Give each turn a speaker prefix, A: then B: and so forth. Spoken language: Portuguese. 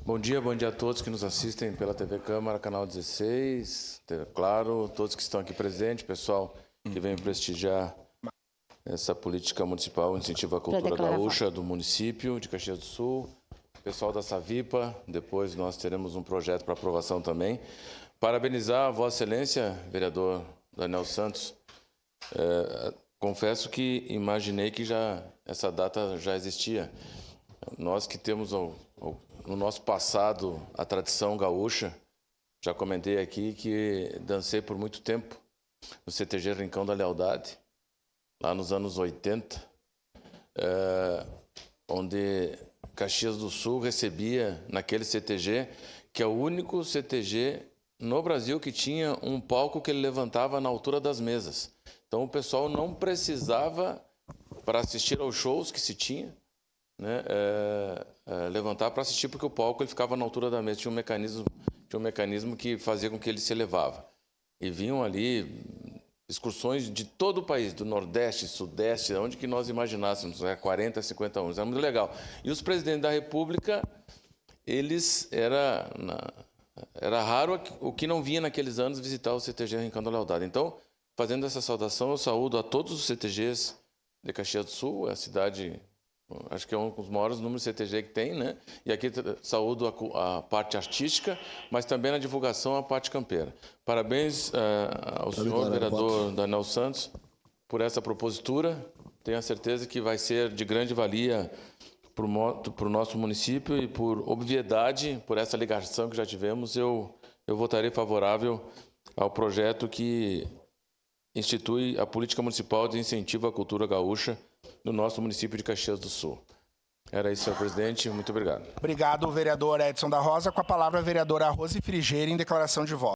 A: Bom dia a todos que nos assistem pela TV Câmara, canal 16, claro, todos que estão aqui presentes, pessoal que vem prestigiar essa política municipal, incentivo à cultura gaúcha do município de Caxias do Sul, pessoal da Savipa, depois nós teremos um projeto para aprovação também. Parabenizar a Vossa Excelência, vereador Daniel Santos. Confesso que imaginei que essa data já existia. Nós que temos no nosso passado a tradição gaúcha, já comentei aqui que dancei por muito tempo no CTG Rincão da Lealdade, lá nos anos 80, onde Caxias do Sul recebia, naquele CTG, que é o único CTG no Brasil que tinha um palco que ele levantava na altura das mesas. Então o pessoal não precisava, para assistir aos shows que se tinha, né, levantar para assistir, porque o palco ele ficava na altura da mesa, tinha um mecanismo que fazia com que ele se elevava. E vinham ali excursões de todo o país, do Nordeste, Sudeste, onde que nós imaginássemos, 40, 50 anos, era muito legal. E os presidentes da República, era raro o que não vinha naqueles anos visitar o CTG Rincão da Lealdade. Então, fazendo essa saudação, eu saúdo a todos os CTGs de Caxias do Sul, a cidade, acho que é um dos maiores números de CTG que tem, né? E aqui saúdo a parte artística, mas também na divulgação a parte campeira. Parabéns ao senhor vereador Daniel Santos por essa propositura. Tenho a certeza que vai ser de grande valia para o nosso município e por obviedade, por essa ligação que já tivemos, eu votarei favorável ao projeto que institui a política municipal de incentivo à cultura gaúcha no nosso município de Caxias do Sul. Era isso, senhor presidente. Muito obrigado.
B: Obrigado, vereador Edson da Rosa. Com a palavra, a vereadora Rose Frigeira, em declaração de voto.